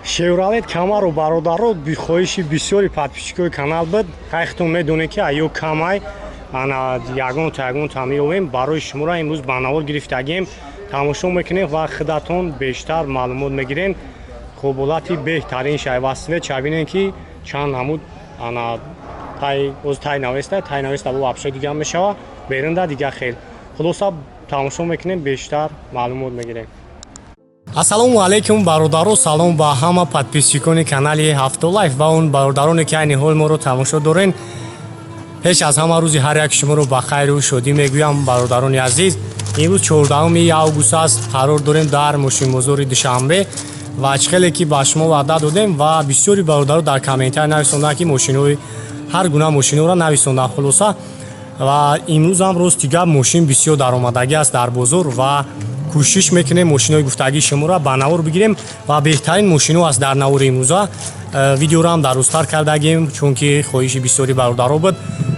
Chevrolet Camaro бародаро бихоиши бисёри подписчикои канал буд. Хайхтон медонед ки аю камай ана ягон таъмировем барои шуморо имрӯз ба навор гирифтагем. Тамошо мекунем ва худатон бештар маълумот мегирен. Қобилияти беҳтарин шайвастиве чабинен ки чанд намуд ана тай навеста бо апшай дига мешава берунда дига хел. Хулоса тамошо мекунем бештар маълумот мегирем. Ассалому алайкум бародаро, салом ба ҳама подписчикони канали AutoLife ва он бародароне ки айни ҳол моро тамошо дорен. Пеш аз ҳама рӯзи ҳар як шуморо ба хайру шодӣ мегӯям бародарони азиз. имрӯз 14 август аст, қарор дорем дар Мошинбозори Душанбе ва ачхеле ки ба шумо ваъда додем ва бисёри бародаро дар комментар нависонданд ки мошинои ҳар гуна мошиноро нависонданд. Хулоса ва имрӯз ҳам рости гап мошин бисёр даромадагӣ аст дар бозор ва кӯшиш мекунем мошинои гуфтагии шуморо ба навор бигирем ва беҳтарин мошино аст дар навори имрӯза. Видеоро ҳам дарозтар кардагем чунки хоҳиши бисёри бародаро буд.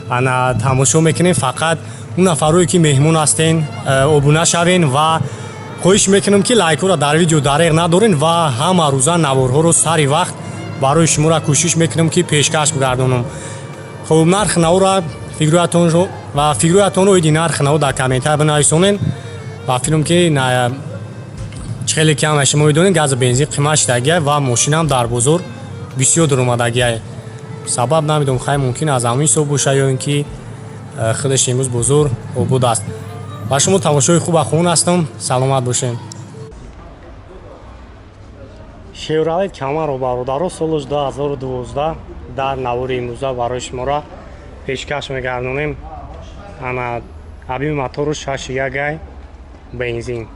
Ана тамошо мекунем, фақат он нафарое ки меҳмон ҳастен обуна шавен ва хоҳиш мекунам ки лайкҳоро дар видео дареғ надорен ва ҳама рӯза наворҳоро сари вақт барои шуморо кӯшиш мекунам ки пешкаш бигардонам. хуб, нарх наворо фигуроятонро иди нарх наво дар комментар бинависонен ва филм ки чхеле ки ҳама шумо медонед газу бензин қимат шудагия ва мошинам дар бозор бисёр дуромадагия. Сабаб намедонам, хай мумкин аз ҳамин соб боша ё ин ки худаш имрӯз бозор обод аст. ба шумо тамошои хуб ахун ҳастам. Саломат бошем. Chevrolet Camaro бародаро соли 2012 дар навори имрӯза барои шуморо пешкаш мегардонем. ана ҳабиби мотору 6 гай бензин.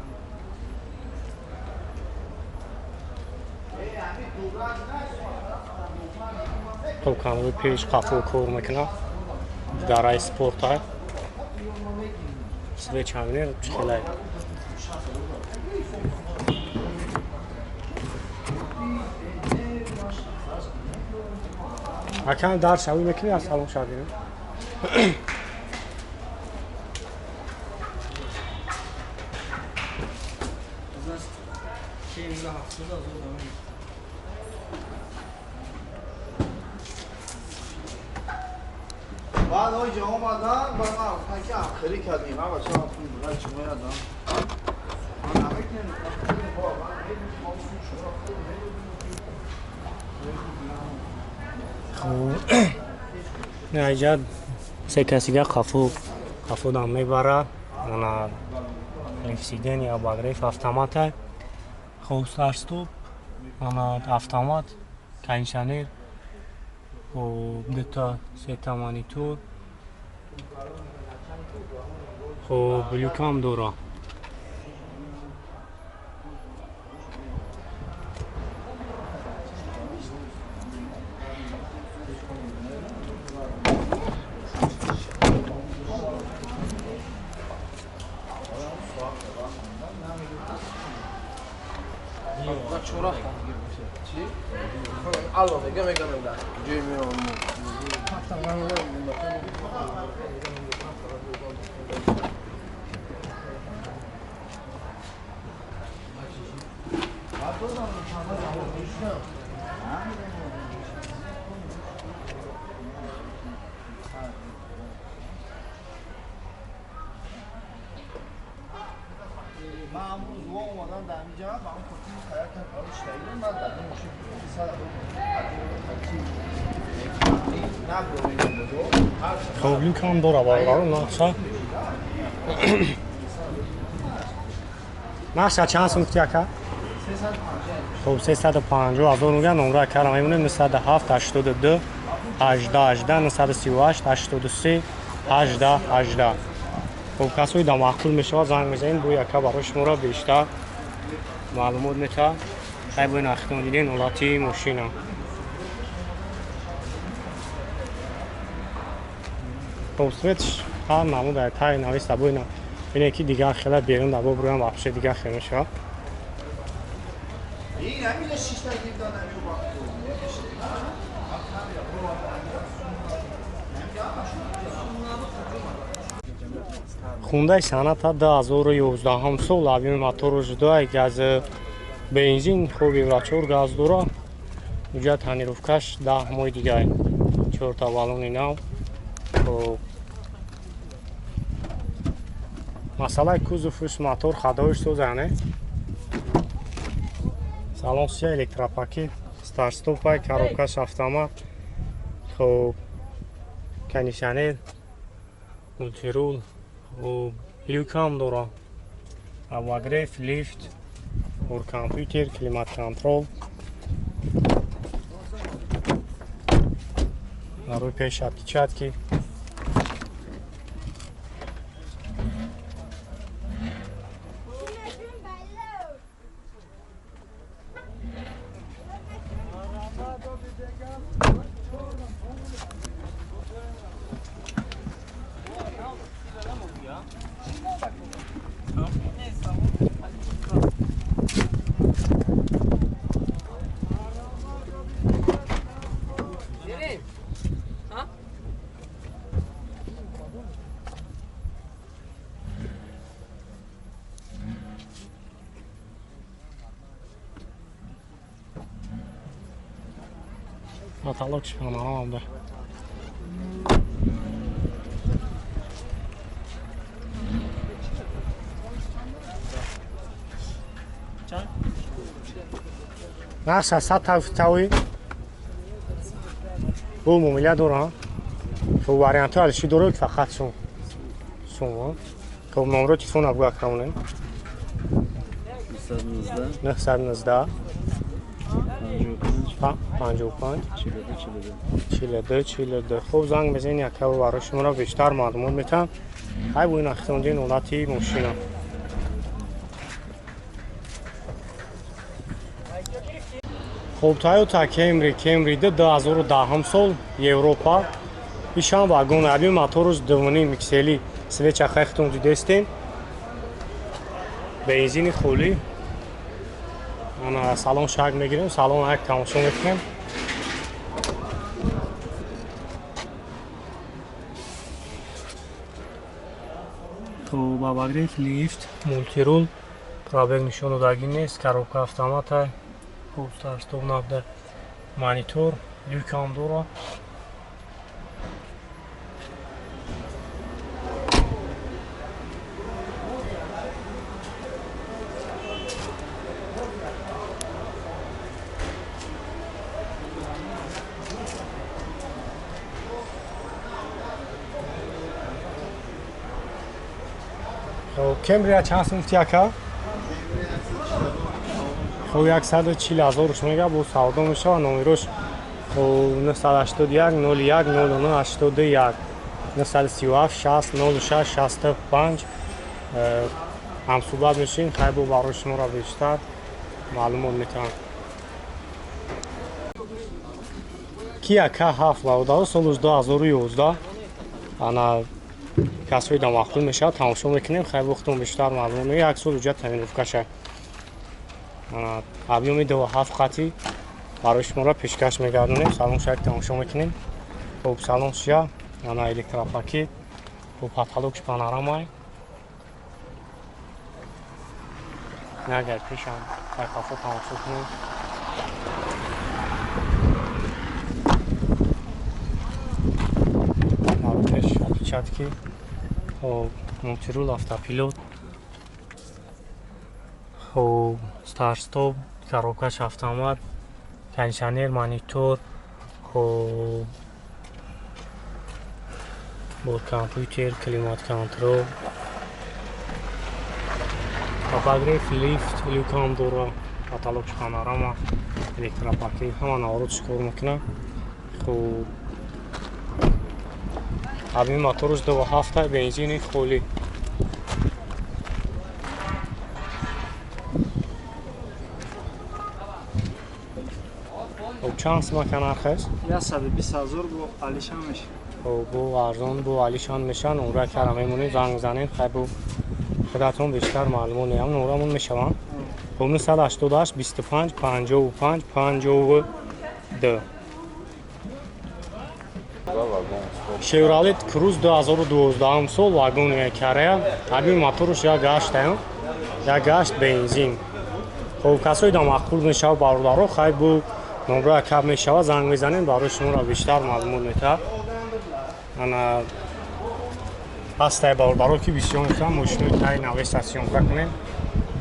خب کانال پیش قفل کور میکنه دارای سپورت های سویچ همینه چخیله اکن در شوی میکنی از سلام شدیم بعد های جا آمدن و من که آخری کردیم هم بچه هم خون بگه چه میادم من همه که نه اینجا سه کسی که قفو دام میبره اونا لیفسیدن یا بگریف автомат خب سرستوب اونا автомат کنشنیر خب دوتا ستا مانیتور خب بلوکام دورا چورا چی؟ الان میگم در جوی میام خب لیکام داره برای نقشه نقشه چند سمتی اکا؟ خب 350 هزار میگن نمره کارم میمونه 97 82 18 18 938 83 18 18 خب کسایی در معقول میشه زنگ میزنین بو یکا برای شما را بیشتر معلومات میتا خیلی باید اختیان دیدین اولاتی ماشینم خب سویتش هر نمود در تای نویسته بوینا اینه که دیگه خیلی بیرون دبا برویم بخشه دیگه خیلی میشه این همیشه 6 تا گیر دادن Hyundai Sonata 2011 سال авиамотор جدا گاز بنزین خوبی و 4 گاز داره اینجا تانیروفکاش 10 ماه دیگه 4 تا بالون نو. خب مسئله کوزوفش موتور خدایش سوزانه. سالن سیا الکتروپاکی استارت استوپ کاروبکاش автомат. خب кондиционер мультирул و люкам дора. обогрев, лифт, компьютер, климат-контроль. روی پیش отпечатки. Потолок панорамда. Наша сатавтави. Бу мумиля дора. Фу вариант алши дора фақат шун. Шун. Ком номеро телефон абу акрамон. 919 55 42 خوب زنگ بزنید یک کار برای شما را بیشتر معلومات میتونم. های بوین اختیاندین اولتی ماشینا. خوب تویوتا کمری 2010 سال یوروپا. ایشان واگن ابی موتورش دوونی میکسلی سویچ اختون دیدستین. بنزین خولی. من سالن شاگ میگیرم سالن یک تماشا میکنم. تو با بگریف لیفت مولتیرول پرابگ نشون دادگی نیست. کاروبکا автомат خوب استارت نبوده. مانیتور لیکام داره. Camry چند سنفتی اکا؟ خب 140,000 روش میگه با سودا میشه و نومیروش خب 981 01 09 81 937 60 06 65 هم صحبت میشین خیلی با برای شما را بیشتر معلومات میتونم. Kia K7 لاودا سال 2011 انا کسایی دام وقتی میشه تماشا میکنیم خیلی وقتون بیشتر معلومه میگه یک سال وجود تامینوفکاشه. ابیوم 27 خطی برای شما را پیشکش میگردونیم. سالن شاید تماشا میکنیم. خب سالن شیا انا الکتروپاکی و پاتالوکش پانورامای نگر پیشم کافه تماشا کنیم. پیش отпечатки. خب مولتیرول автопилот. خب استارت استوپ коробкаш автомат кондиционер монитор خب با کامپیوتر کلیمات کنترل обогрев لیفت لیکام داره کاتالوگش پانوراما الکتروپاکی همان آورودش کار میکنه. خب ابی موتورش 27 بنزین خولی. خب چند سمک نرخش؟ 120,000 با علیشان میشه. خب بو ارزان بو علیشان میشن اونرا کارم میمونیم زنگ زنین خیلی بو خودتون بیشتر معلومات نیم نورامون میشوان. خب 988 25 55 52 شیورالت کروز 2012 سال واگن کاره ابی موتورش یا گاشت بنزین. خب کسایی دام معقول میشه باردارو خیلی بو номра каб мешава занг мезанем барои шуморо бештар маълумот метавад. Ана ҳастай бародаро ки бисёр мехоҳам мошинои таи навеста сёмка кунем.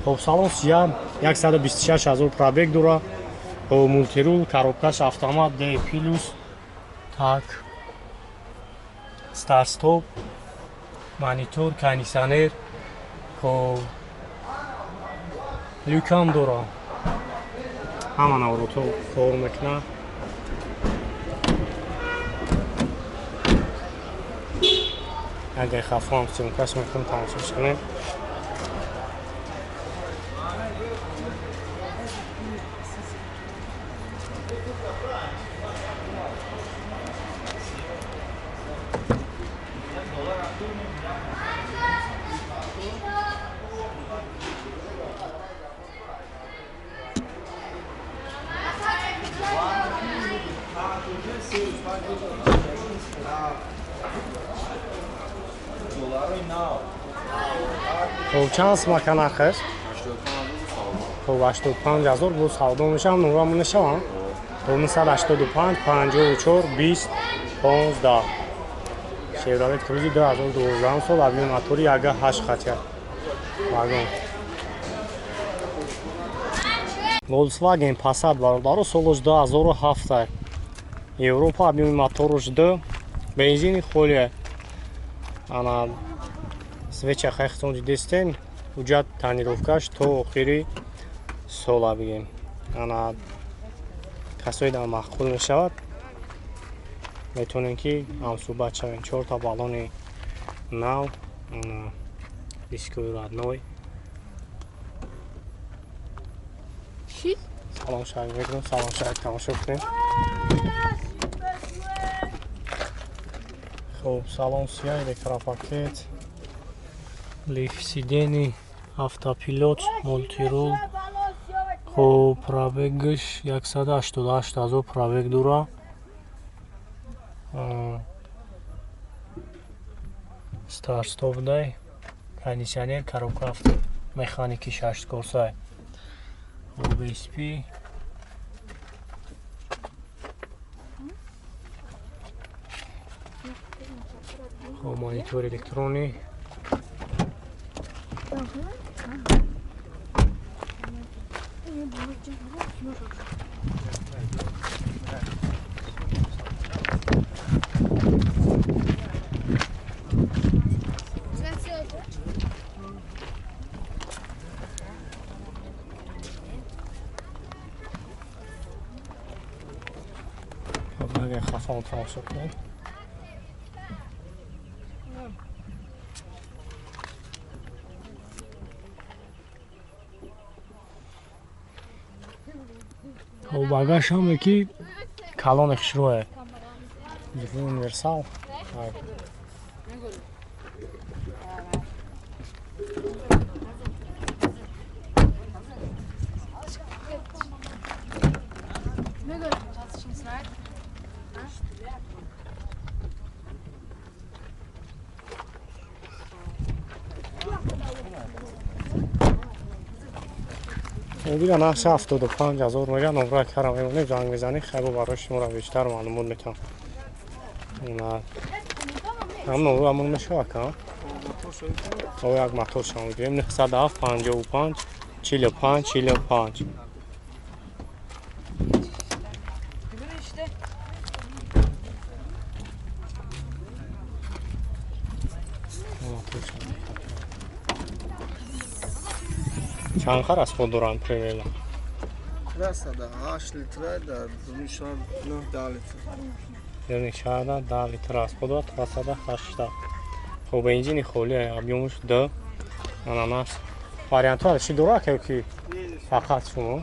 Хоб салон сия 126 000 пробег дора. Хоб мултирул, коробкаш автомат D плюс. Так. Старт стоп. Монитор, кондиционер. Хоб люкам дора. Ҳама наврото кор мекунад. Агар хафон сёмкаш мекунем тамошош кунем. خب چند سمکه نخش؟ 85,000 بود سودا میشم نورامون نشم 985 54 20 15 شیورالت کروزی 2012 سال آبیون موتوری اگه 8 خطر واگن Volkswagen Passat бародаро солош 2007 Европа объёми моторош D бензини холия ана свеча хайхтон дидестен ҳуҷҷат танировкаш то охири сола бигем ана касои дар махқул мешавад метонем ки ҳамсӯҳбат шавем 4 та баллони нав дискои родной салом шавем мекунем салом шавем тамошо кунем хуб салон сия элекропакет лифт сидени автопилот мултирул хуб пробегш 188 000 пробег дора старт стоп дай кондиционер коробка авто механики 6 корсай OBSP хуб монитор электрони اگر خفان تماشا کنیم خب багаж هم یکی کلان خشروه universal دیگه نقش 75,000 میگن نمره کارم میمونه زنگ میزنی خیلی برای شما رو بیشتر معلومات میتونم هم نمره همون میشه که او یک موتور شما میگیم 907 55 45 45 چند خر از خود دوران پریویلا؟ 8 لیتره در دونشان 9 لیتر یعنی شاید 10 لیتر از خود و 8 خب انجین خولی ابیومش 2 اناناس واریانت ها چی دورا که فقط شما